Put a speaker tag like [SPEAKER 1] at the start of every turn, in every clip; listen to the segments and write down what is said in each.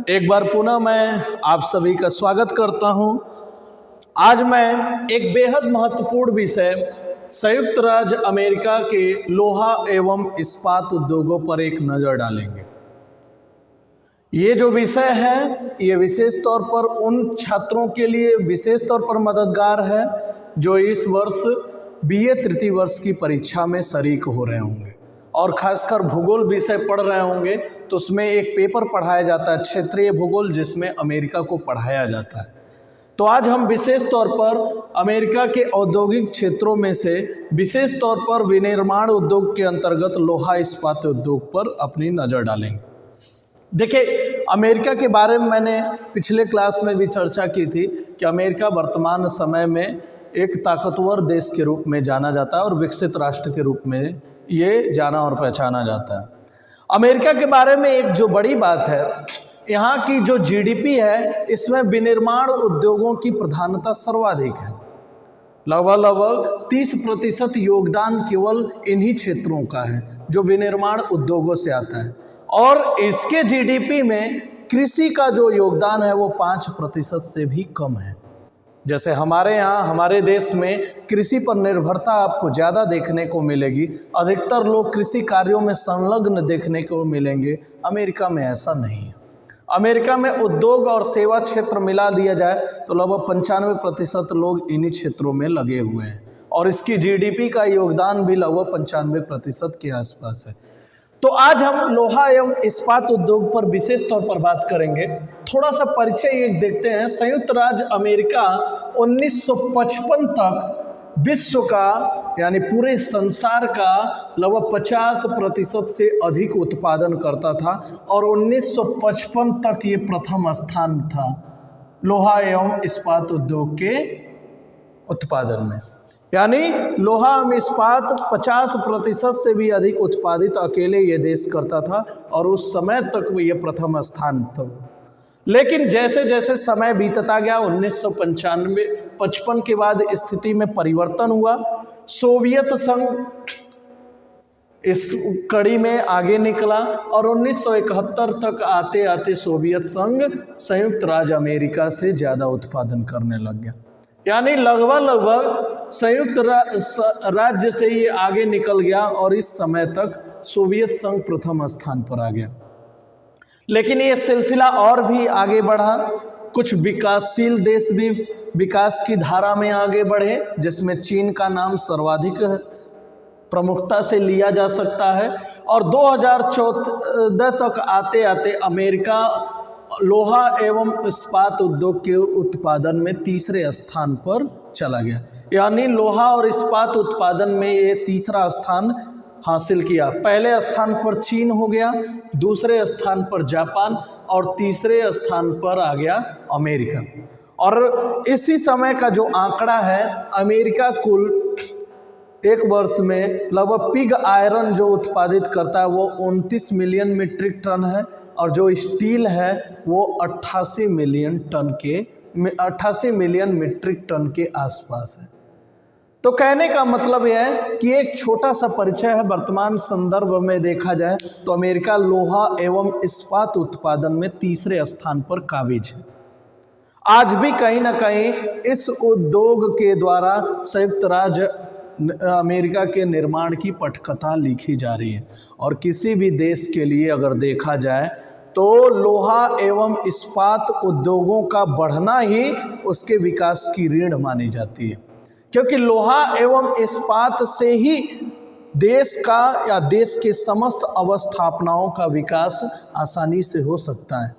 [SPEAKER 1] एक बार पुनः मैं आप सभी का स्वागत करता हूं। आज मैं एक बेहद महत्वपूर्ण विषय संयुक्त राज्य अमेरिका के लोहा एवं इस्पात उद्योगों पर एक नज़र डालेंगे। ये जो विषय है ये विशेष तौर पर उन छात्रों के लिए विशेष तौर पर मददगार है जो इस वर्ष बीए तृतीय वर्ष की परीक्षा में शरीक हो रहे होंगे और खासकर भूगोल विषय पढ़ रहे होंगे तो उसमें एक पेपर पढ़ाया जाता है क्षेत्रीय भूगोल, जिसमें अमेरिका को पढ़ाया जाता है। तो आज हम विशेष तौर पर अमेरिका के औद्योगिक क्षेत्रों में से विशेष तौर पर विनिर्माण उद्योग के अंतर्गत लोहा इस्पात उद्योग पर अपनी नज़र डालेंगे। देखिए, अमेरिका के बारे में मैंने पिछले क्लास में भी चर्चा की थी कि अमेरिका वर्तमान समय में एक ताकतवर देश के रूप में जाना जाता है और विकसित राष्ट्र के रूप में ये जाना और पहचाना जाता है। अमेरिका के बारे में एक जो बड़ी बात है, यहाँ की जो जीडीपी है इसमें विनिर्माण उद्योगों की प्रधानता सर्वाधिक है। लगभग 30% योगदान केवल इन्हीं क्षेत्रों का है जो विनिर्माण उद्योगों से आता है और इसके जीडीपी में कृषि का जो योगदान है वो 5% से भी कम है। जैसे हमारे यहाँ हमारे देश में कृषि पर निर्भरता आपको ज़्यादा देखने को मिलेगी, अधिकतर लोग कृषि कार्यों में संलग्न देखने को मिलेंगे। अमेरिका में ऐसा नहीं है। अमेरिका में उद्योग और सेवा क्षेत्र मिला दिया जाए तो लगभग 95% लोग इन्हीं क्षेत्रों में लगे हुए हैं और इसकी जीडीपी का योगदान भी लगभग 95% के आसपास है। तो आज हम लोहा एवं इस्पात उद्योग पर विशेष तौर पर बात करेंगे। थोड़ा सा परिचय एक देखते हैं। संयुक्त राज्य अमेरिका 1955 तक विश्व का यानी पूरे संसार का लगभग 50% से अधिक उत्पादन करता था और 1955 तक ये प्रथम स्थान था लोहा एवं इस्पात उद्योग के उत्पादन में। यानी लोहा एवं इस्पात 50% से भी अधिक उत्पादित अकेले ये देश करता था और उस समय तक ये प्रथम स्थान था। लेकिन जैसे जैसे समय बीतता गया 1955 के बाद स्थिति में परिवर्तन हुआ। सोवियत संघ इस कड़ी में आगे निकला और 1971 तक आते आते सोवियत संघ संयुक्त राज्य अमेरिका से ज़्यादा उत्पादन करने लग गया। यानी लगभग संयुक्त राज्य से ये आगे निकल गया और इस समय तक सोवियत संघ प्रथम स्थान पर आ गया। लेकिन ये सिलसिला और भी आगे बढ़ा। कुछ विकासशील देश भी विकास की धारा में आगे बढ़े, जिसमें चीन का नाम सर्वाधिक प्रमुखता से लिया जा सकता है और 2014 तक आते आते अमेरिका लोहा एवं इस्पात उद्योग के उत्पादन में तीसरे स्थान पर चला गया। यानी लोहा और इस्पात उत्पादन में ये तीसरा स्थान हासिल किया। पहले स्थान पर चीन हो गया, दूसरे स्थान पर जापान और तीसरे स्थान पर आ गया अमेरिका। और इसी समय का जो आंकड़ा है, अमेरिका कुल एक वर्ष में लगभग पिग आयरन जो उत्पादित करता है वो 29 मिलियन मीट्रिक टन है और जो स्टील है वो 88 मिलियन मीट्रिक टन के आसपास है। तो कहने का मतलब यह है कि एक छोटा सा परिचय है। वर्तमान संदर्भ में देखा जाए तो अमेरिका लोहा एवं इस्पात उत्पादन में तीसरे स्थान पर काबिज है। आज भी कहीं ना कहीं इस उद्योग के द्वारा संयुक्त राज्य अमेरिका के निर्माण की पटकथा लिखी जा रही है और किसी भी देश के लिए अगर देखा जाए तो लोहा एवं इस्पात उद्योगों का बढ़ना ही उसके विकास की रीढ़ मानी जाती है, क्योंकि लोहा एवं इस्पात से ही देश का या देश के समस्त अवस्थापनाओं का विकास आसानी से हो सकता है।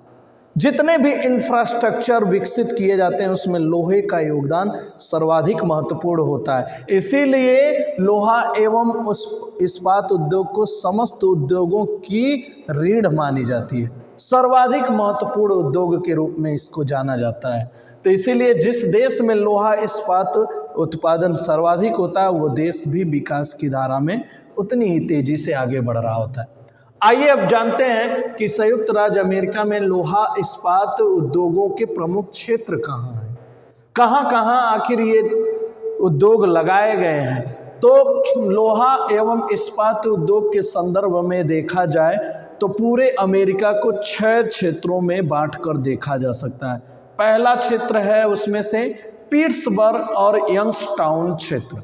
[SPEAKER 1] जितने भी इंफ्रास्ट्रक्चर विकसित किए जाते हैं उसमें लोहे का योगदान सर्वाधिक महत्वपूर्ण होता है। इसीलिए लोहा एवं उस इस्पात उद्योग को समस्त उद्योगों की रीढ़ मानी जाती है। सर्वाधिक महत्वपूर्ण उद्योग के रूप में इसको जाना जाता है। तो इसीलिए जिस देश में लोहा इस्पात उत्पादन सर्वाधिक होता है वो देश भी विकास की धारा में उतनी ही तेजी से आगे बढ़ रहा होता है। आइए अब जानते हैं कि संयुक्त राज्य अमेरिका में लोहा इस्पात उद्योगों के प्रमुख क्षेत्र कहाँ हैं, कहाँ कहाँ आखिर ये उद्योग लगाए गए हैं। तो लोहा एवं इस्पात उद्योग के संदर्भ में देखा जाए तो पूरे अमेरिका को 6 क्षेत्रों में बांटकर देखा जा सकता है। पहला क्षेत्र है उसमें से पिट्सबर्ग और यंगस्टाउन क्षेत्र।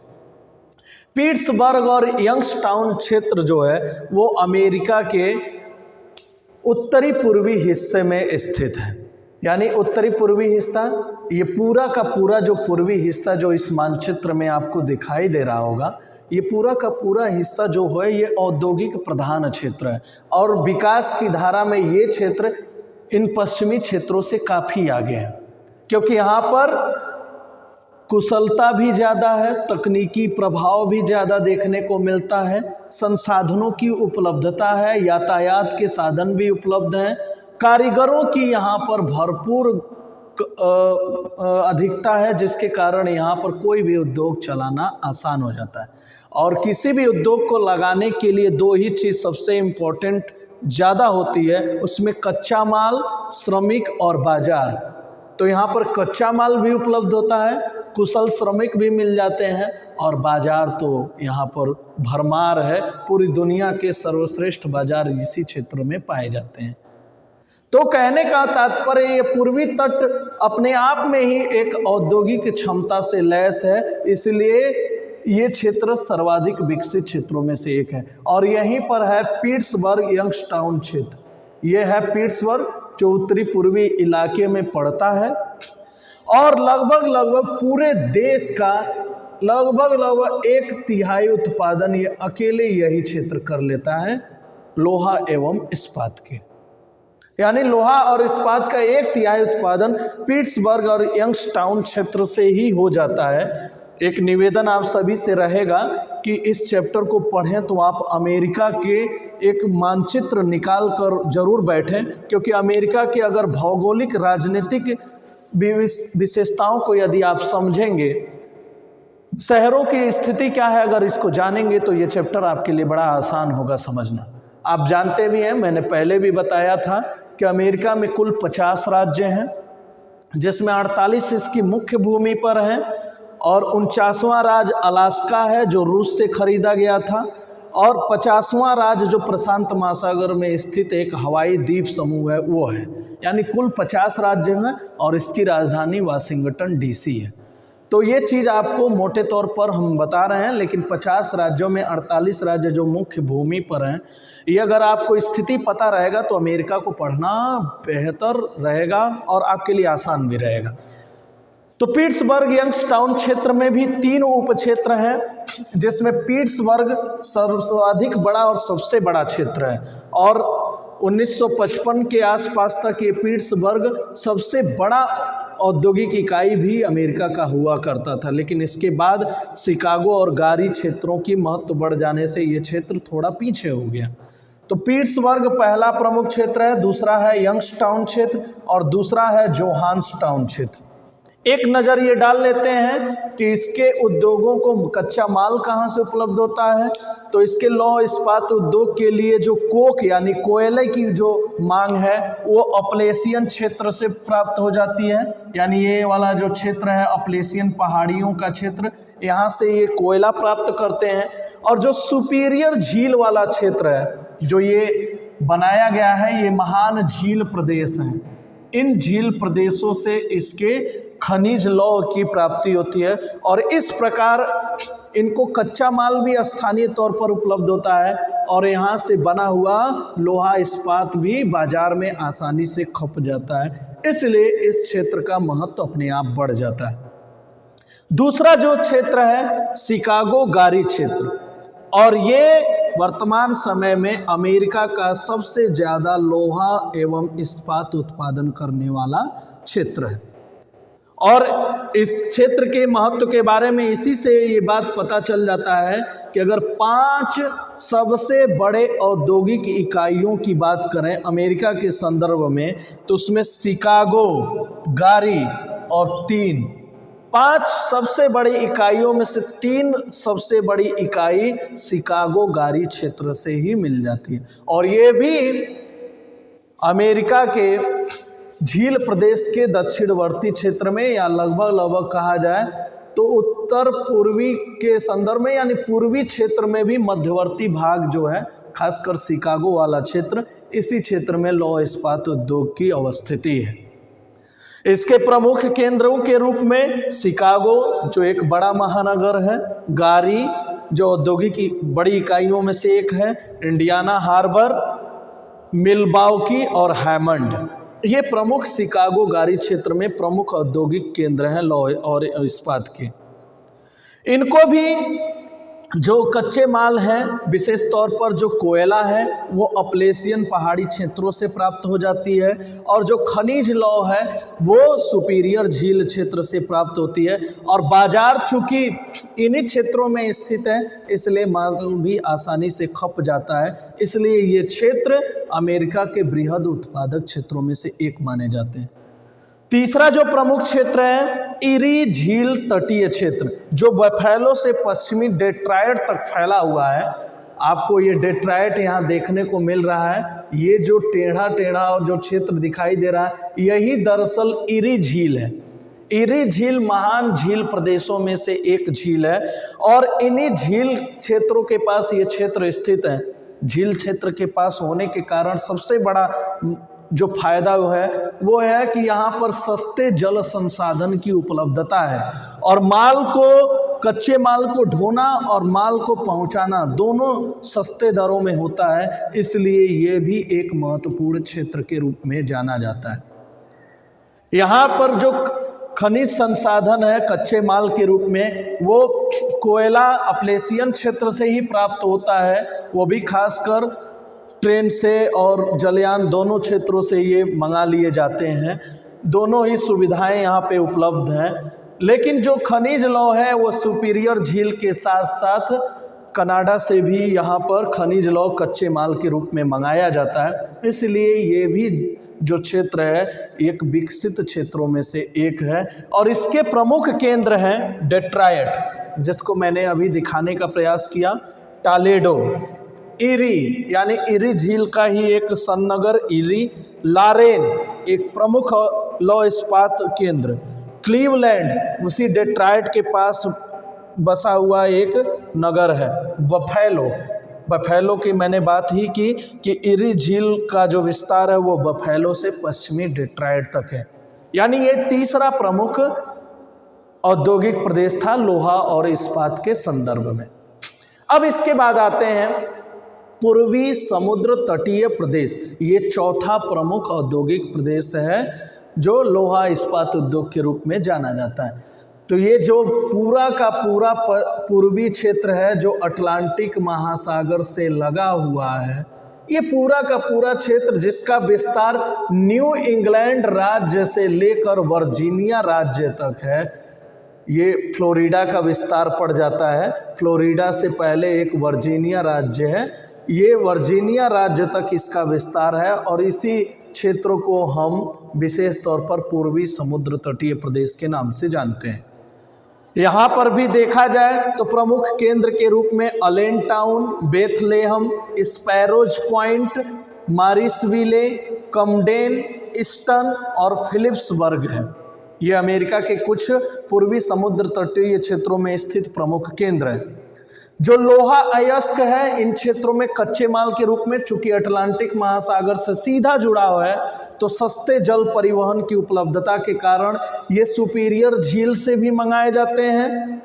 [SPEAKER 1] पिट्सबर्ग और यंगस्टाउन क्षेत्र जो है वो अमेरिका के उत्तरी पूर्वी हिस्से में स्थित है। यानी उत्तरी पूर्वी हिस्सा, ये पूरा का पूरा जो पूर्वी हिस्सा जो इस मानचित्र में आपको दिखाई दे रहा होगा, ये पूरा का पूरा हिस्सा जो है ये औद्योगिक प्रधान क्षेत्र है और विकास की धारा में ये क्षेत्र इन पश्चिमी क्षेत्रों से काफ़ी आगे है, क्योंकि यहाँ पर कुशलता भी ज़्यादा है, तकनीकी प्रभाव भी ज़्यादा देखने को मिलता है, संसाधनों की उपलब्धता है, यातायात के साधन भी उपलब्ध हैं, कारीगरों की यहाँ पर भरपूर अधिकता है, जिसके कारण यहाँ पर कोई भी उद्योग चलाना आसान हो जाता है। और किसी भी उद्योग को लगाने के लिए 2 ही चीज़ सबसे इम्पोर्टेंट ज़्यादा होती है, उसमें कच्चा माल, श्रमिक और बाजार। तो यहाँ पर कच्चा माल भी उपलब्ध होता है, कुशल श्रमिक भी मिल जाते हैं और बाजार तो यहाँ पर भरमार है। पूरी दुनिया के सर्वश्रेष्ठ बाजार इसी क्षेत्र में पाए जाते हैं। तो कहने का तात्पर्य ये पूर्वी तट अपने आप में ही एक औद्योगिक क्षमता से लैस है, इसलिए ये क्षेत्र सर्वाधिक विकसित क्षेत्रों में से एक है। और यहीं पर है पिट्सबर्ग यंगस्टाउन क्षेत्र। ये है पिट्सबर्ग जो उत्तरी पूर्वी इलाके में पड़ता है और लगभग पूरे देश का लगभग 1/3 उत्पादन ये अकेले यही क्षेत्र कर लेता है, लोहा एवं इस्पात के। यानी लोहा और इस्पात का 1/3 उत्पादन पिट्सबर्ग और यंगस्टाउन क्षेत्र से ही हो जाता है। एक निवेदन आप सभी से रहेगा कि इस चैप्टर को पढ़ें तो आप अमेरिका के एक मानचित्र निकाल कर जरूर बैठें, क्योंकि अमेरिका के अगर भौगोलिक राजनीतिक विशेषताओं को यदि आप समझेंगे, शहरों की स्थिति क्या है, अगर इसको जानेंगे तो ये चैप्टर आपके लिए बड़ा आसान होगा समझना। आप जानते भी हैं, मैंने पहले भी बताया था कि अमेरिका में कुल 50 राज्य हैं, जिसमें 48 इसकी मुख्य भूमि पर हैं और 49वां राज्य अलास्का है जो रूस से खरीदा गया था और 50वां राज्य जो प्रशांत महासागर में स्थित एक हवाई द्वीप समूह है वो है। यानी कुल 50 राज्य हैं और इसकी राजधानी वाशिंगटन डीसी है। तो ये चीज़ आपको मोटे तौर पर हम बता रहे हैं, लेकिन 50 राज्यों में 48 राज्य जो मुख्य भूमि पर हैं, ये अगर आपको स्थिति पता रहेगा तो अमेरिका को पढ़ना बेहतर रहेगा और आपके लिए आसान भी रहेगा। तो पिट्सबर्ग यंगस्टाउन क्षेत्र में भी 3 उप क्षेत्र हैं, जिसमें पिट्सबर्ग सर्वाधिक बड़ा और सबसे बड़ा क्षेत्र है और 1955 के आसपास तक ये पिट्सबर्ग सबसे बड़ा औद्योगिक इकाई भी अमेरिका का हुआ करता था। लेकिन इसके बाद शिकागो और गारी क्षेत्रों की महत्व बढ़ जाने से ये क्षेत्र थोड़ा पीछे हो गया। तो पिट्सबर्ग पहला प्रमुख क्षेत्र है, दूसरा है यंगस्टाउन क्षेत्र और दूसरा है जोहान्सटाउन क्षेत्र। एक नज़र ये डाल लेते हैं कि इसके उद्योगों को कच्चा माल कहाँ से उपलब्ध होता है। तो इसके लौह इस्पात उद्योग के लिए जो कोक यानी कोयले की जो मांग है वो अपलेशियन क्षेत्र से प्राप्त हो जाती है। यानी ये वाला जो क्षेत्र है अपलेशियन पहाड़ियों का क्षेत्र, यहाँ से ये कोयला प्राप्त करते हैं। और जो सुपीरियर झील वाला क्षेत्र है जो ये बनाया गया है, ये महान झील प्रदेश हैं। इन झील प्रदेशों से इसके खनिज लौह की प्राप्ति होती है और इस प्रकार इनको कच्चा माल भी स्थानीय तौर पर उपलब्ध होता है और यहाँ से बना हुआ लोहा इस्पात भी बाजार में आसानी से खप जाता है। इसलिए इस क्षेत्र का महत्व अपने आप बढ़ जाता है। दूसरा जो क्षेत्र है शिकागो गारी क्षेत्र, और ये वर्तमान समय में अमेरिका का सबसे ज़्यादा लोहा एवं इस्पात उत्पादन करने वाला क्षेत्र है। और इस क्षेत्र के महत्व के बारे में इसी से ये बात पता चल जाता है कि अगर 5 सबसे बड़े औद्योगिक इकाइयों की बात करें अमेरिका के संदर्भ में, तो उसमें शिकागो, गारी और 5 सबसे बड़ी इकाइयों में से 3 सबसे बड़ी इकाई शिकागो गारी क्षेत्र से ही मिल जाती है। और ये भी अमेरिका के झील प्रदेश के दक्षिणवर्ती क्षेत्र में या लगभग कहा जाए तो उत्तर पूर्वी के संदर्भ में यानी पूर्वी क्षेत्र में भी मध्यवर्ती भाग जो है, खासकर शिकागो वाला क्षेत्र, इसी क्षेत्र में लौह इस्पात उद्योग की अवस्थिति है। इसके प्रमुख केंद्रों के रूप में शिकागो जो एक बड़ा महानगर है, गारी जो औद्योगिक बड़ी इकाइयों में से एक है, इंडियाना हार्बर, मिलवाउकी और हैमंड, ये प्रमुख शिकागो गारी क्षेत्र में प्रमुख औद्योगिक केंद्र हैं लौह और इस्पात के। इनको भी जो कच्चे माल हैं, विशेष तौर पर जो कोयला है वो अपलेशियन पहाड़ी क्षेत्रों से प्राप्त हो जाती है, और जो खनिज लौह है वो सुपीरियर झील क्षेत्र से प्राप्त होती है। और बाजार चूंकि इन्हीं क्षेत्रों में स्थित है इसलिए माल भी आसानी से खप जाता है, इसलिए ये क्षेत्र अमेरिका के बृहद उत्पादक क्षेत्रों में से एक माने जाते हैं। तीसरा जो प्रमुख क्षेत्र है इरी झील तटीय क्षेत्र, जो बफेलो से पश्चिमी डेट्रॉयट तक फैला हुआ है। आपको ये डेट्रॉयट यहाँ देखने को मिल रहा है, ये जो टेढ़ा टेढ़ा और जो क्षेत्र दिखाई दे रहा है यही दरअसल इरी झील है। इरी झील महान झील प्रदेशों में से एक झील है, और इन्हीं झील क्षेत्रों के पास ये क्षेत्र स्थित है। झील क्षेत्र के पास होने के कारण सबसे बड़ा जो फायदा है वो है कि यहाँ पर सस्ते जल संसाधन की उपलब्धता है, और माल को, कच्चे माल को ढोना और माल को पहुँचाना दोनों सस्ते दरों में होता है, इसलिए ये भी एक महत्वपूर्ण क्षेत्र के रूप में जाना जाता है। यहाँ पर जो खनिज संसाधन है कच्चे माल के रूप में वो कोयला अपलेशियन क्षेत्र से ही प्राप्त होता है, वो भी खासकर ट्रेन से और जलयान दोनों क्षेत्रों से ये मंगा लिए जाते हैं। दोनों ही सुविधाएं यहाँ पे उपलब्ध हैं। लेकिन जो खनिज लौह है वो सुपीरियर झील के साथ साथ कनाडा से भी यहाँ पर खनिज लौह कच्चे माल के रूप में मंगाया जाता है, इसलिए ये भी जो क्षेत्र है एक विकसित क्षेत्रों में से एक है। और इसके प्रमुख केंद्र हैं डेट्रॉयट, जिसको मैंने अभी दिखाने का प्रयास किया, टोलेडो, इरी यानी इरी झील का ही एक सन्नगर इरी, लारेन एक प्रमुख लौह इस्पात केंद्र, क्लीवलैंड उसी डेट्रॉयट के पास बसा हुआ एक नगर है, बफेलो की मैंने बात ही की कि इरी झील का जो विस्तार है वो बफेलो से पश्चिमी डेट्रॉयट तक है। यानी ये तीसरा प्रमुख औद्योगिक प्रदेश था लोहा और इस्पात के संदर्भ में। अब इसके बाद आते हैं पूर्वी समुद्र तटीय प्रदेश, ये चौथा प्रमुख औद्योगिक प्रदेश है जो लोहा इस्पात उद्योग के रूप में जाना जाता है। तो ये जो पूरा का पूरा पूर्वी क्षेत्र है जो अटलांटिक महासागर से लगा हुआ है, ये पूरा का पूरा क्षेत्र जिसका विस्तार न्यू इंग्लैंड राज्य से लेकर वर्जीनिया राज्य तक है, ये फ्लोरिडा का विस्तार पड़ जाता है। फ्लोरिडा से पहले एक वर्जीनिया राज्य है, ये वर्जीनिया राज्य तक इसका विस्तार है, और इसी क्षेत्रों को हम विशेष तौर पर पूर्वी समुद्र तटीय प्रदेश के नाम से जानते हैं। यहाँ पर भी देखा जाए तो प्रमुख केंद्र के रूप में अलेनटाउन, बेथलेहम, स्पैरोज पॉइंट, मारिसविले, कमडेन, ईस्टन और फिलिप्सबर्ग है। ये अमेरिका के कुछ पूर्वी समुद्र तटीय क्षेत्रों में स्थित प्रमुख केंद्र हैं। जो लोहा अयस्क है इन क्षेत्रों में कच्चे माल के रूप में, चूंकि अटलांटिक महासागर से सीधा जुड़ा हुआ है तो सस्ते जल परिवहन की उपलब्धता के कारण ये सुपीरियर झील से भी मंगाए जाते हैं।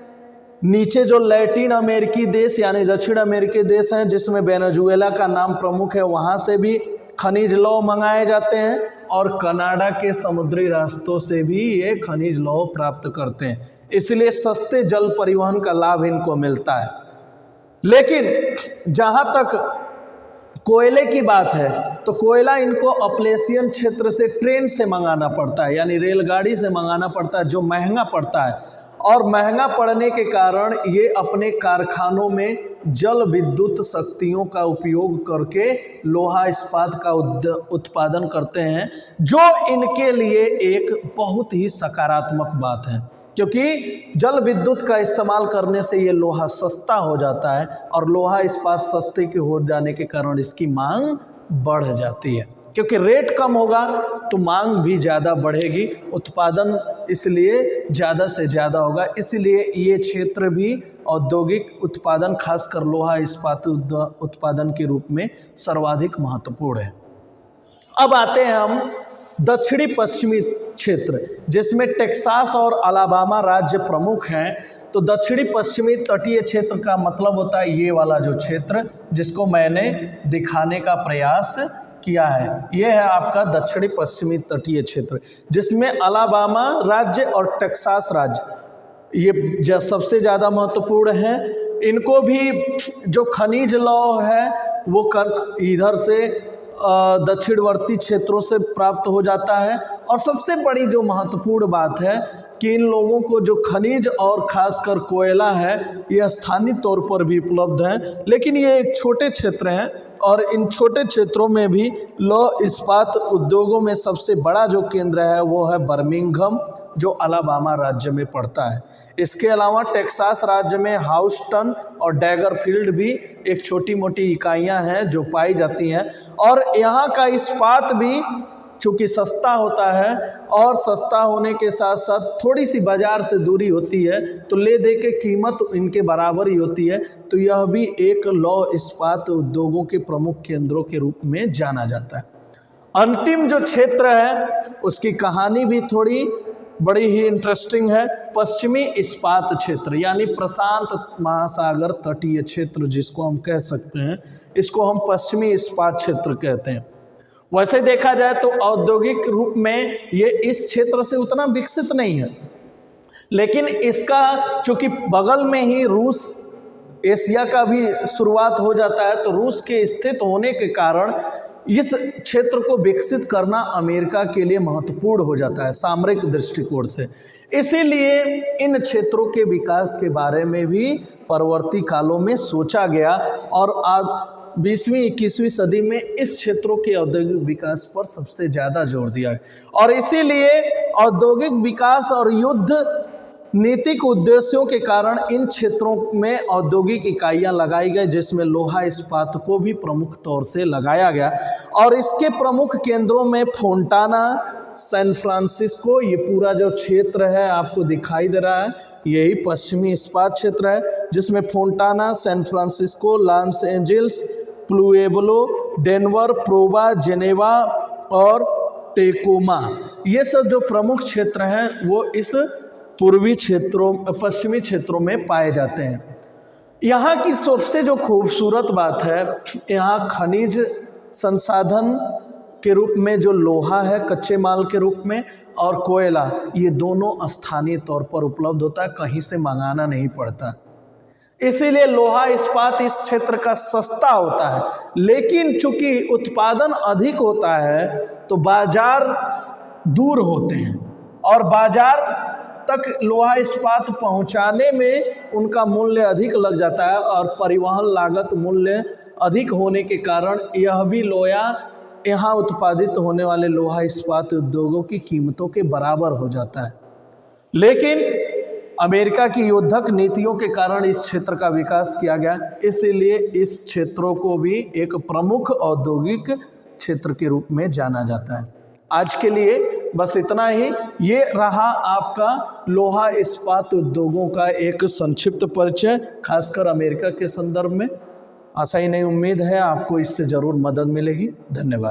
[SPEAKER 1] नीचे जो लैटिन अमेरिकी देश यानी दक्षिण अमेरिकी देश हैं जिसमें वेनेजुएला का नाम प्रमुख है, वहाँ से भी खनिज लौह मंगाए जाते हैं, और कनाडा के समुद्री रास्तों से भी ये खनिज लौह प्राप्त करते हैं, इसलिए सस्ते जल परिवहन का लाभ इनको मिलता है। लेकिन जहाँ तक कोयले की बात है तो कोयला इनको अपलेशियन क्षेत्र से ट्रेन से मंगाना पड़ता है, यानी रेलगाड़ी से मंगाना पड़ता है, जो महंगा पड़ता है, और महंगा पड़ने के कारण ये अपने कारखानों में जल विद्युत शक्तियों का उपयोग करके लोहा इस्पात का उत्पादन करते हैं, जो इनके लिए एक बहुत ही सकारात्मक बात है, क्योंकि जल विद्युत का इस्तेमाल करने से ये लोहा सस्ता हो जाता है, और लोहा इस्पात सस्ते के हो जाने के कारण इसकी मांग बढ़ जाती है, क्योंकि रेट कम होगा तो मांग भी ज़्यादा बढ़ेगी, उत्पादन इसलिए ज़्यादा से ज़्यादा होगा। इसलिए ये क्षेत्र भी औद्योगिक उत्पादन खासकर लोहा इस्पात उत्पादन के रूप में सर्वाधिक महत्वपूर्ण है। अब आते हैं हम दक्षिणी पश्चिमी क्षेत्र, जिसमें टेक्सास और अलाबामा राज्य प्रमुख हैं। तो दक्षिणी पश्चिमी तटीय क्षेत्र का मतलब होता है ये वाला जो क्षेत्र जिसको मैंने दिखाने का प्रयास किया है, ये है आपका दक्षिणी पश्चिमी तटीय क्षेत्र, जिसमें अलाबामा राज्य और टेक्सास राज्य ये सबसे ज़्यादा महत्वपूर्ण हैं। इनको भी जो खनिज लौह है वो इधर से दक्षिणवर्ती क्षेत्रों से प्राप्त हो जाता है। और सबसे बड़ी जो महत्वपूर्ण बात है कि इन लोगों को जो खनिज और खासकर कोयला है ये स्थानीय तौर पर भी उपलब्ध है, लेकिन ये एक छोटे क्षेत्र हैं और इन छोटे क्षेत्रों में भी लौह इस्पात उद्योगों में सबसे बड़ा जो केंद्र है वो है बर्मिंघम, जो अलाबामा राज्य में पड़ता है। इसके अलावा टेक्सास राज्य में हाउस्टन और डैगरफील्ड भी एक छोटी मोटी इकाइयां हैं जो पाई जाती हैं। और यहाँ का इस्पात भी चूँकि सस्ता होता है और सस्ता होने के साथ साथ थोड़ी सी बाज़ार से दूरी होती है तो ले दे के कीमत इनके बराबर ही होती है, तो यह भी एक लौह इस्पात उद्योगों के प्रमुख केंद्रों के रूप में जाना जाता है। अंतिम जो क्षेत्र है उसकी कहानी भी थोड़ी बड़ी ही इंटरेस्टिंग है। पश्चिमी इस्पात क्षेत्र यानी प्रशांत महासागर तटीय क्षेत्र जिसको हम कह सकते हैं, इसको हम पश्चिमी इस्पात क्षेत्र कहते हैं। वैसे देखा जाए तो औद्योगिक रूप में ये इस क्षेत्र से उतना विकसित नहीं है, लेकिन इसका चूँकि बगल में ही रूस एशिया का भी शुरुआत हो जाता है, तो रूस के स्थित होने के कारण इस क्षेत्र को विकसित करना अमेरिका के लिए महत्वपूर्ण हो जाता है सामरिक दृष्टिकोण से। इसीलिए इन क्षेत्रों के विकास के बारे में भी परवर्ती कालों में सोचा गया और आज 20वीं-21वीं सदी में इस क्षेत्रों के औद्योगिक विकास पर सबसे ज़्यादा जोर दिया गया। और इसीलिए औद्योगिक विकास और युद्ध नीतिक उद्देश्यों के कारण इन क्षेत्रों में औद्योगिक इकाइयां लगाई गई, जिसमें लोहा इस्पात को भी प्रमुख तौर से लगाया गया। और इसके प्रमुख केंद्रों में फोंटाना, सैन फ्रांसिस्को, ये पूरा जो क्षेत्र है आपको दिखाई दे रहा है यही पश्चिमी इस्पात क्षेत्र है, जिसमें Fontana, San Francisco, Los Angeles, Pueblo, Denver, Provo, Geneva और टेकोमा, ये सब जो प्रमुख क्षेत्र हैं वो इस पश्चिमी क्षेत्रों में पाए जाते हैं। यहाँ की सबसे जो खूबसूरत बात है, यहाँ खनिज संसाधन के रूप में जो लोहा है कच्चे माल के रूप में और कोयला, ये दोनों स्थानीय तौर पर उपलब्ध होता है, कहीं से मंगाना नहीं पड़ता। इसीलिए लोहा इस्पात इस क्षेत्र का सस्ता होता है, लेकिन चूंकि उत्पादन अधिक होता है तो बाजार दूर होते हैं और बाजार तक लोहा इस्पात पहुंचाने में उनका मूल्य अधिक लग जाता है और परिवहन लागत मूल्य अधिक होने के कारण यह भी लोहा यहाँ उत्पादित होने वाले लोहा इस्पात उद्योगों की कीमतों के बराबर हो जाता है। लेकिन अमेरिका की योद्धक नीतियों के कारण इस क्षेत्र का विकास किया गया, इसीलिए इस क्षेत्रों को भी एक प्रमुख औद्योगिक क्षेत्र के रूप में जाना जाता है। आज के लिए बस इतना ही। ये रहा आपका लोहा इस्पात उद्योगों का एक संक्षिप्त परिचय, खासकर अमेरिका के संदर्भ में। आशा ही नहीं उम्मीद है आपको इससे ज़रूर मदद मिलेगी। धन्यवाद।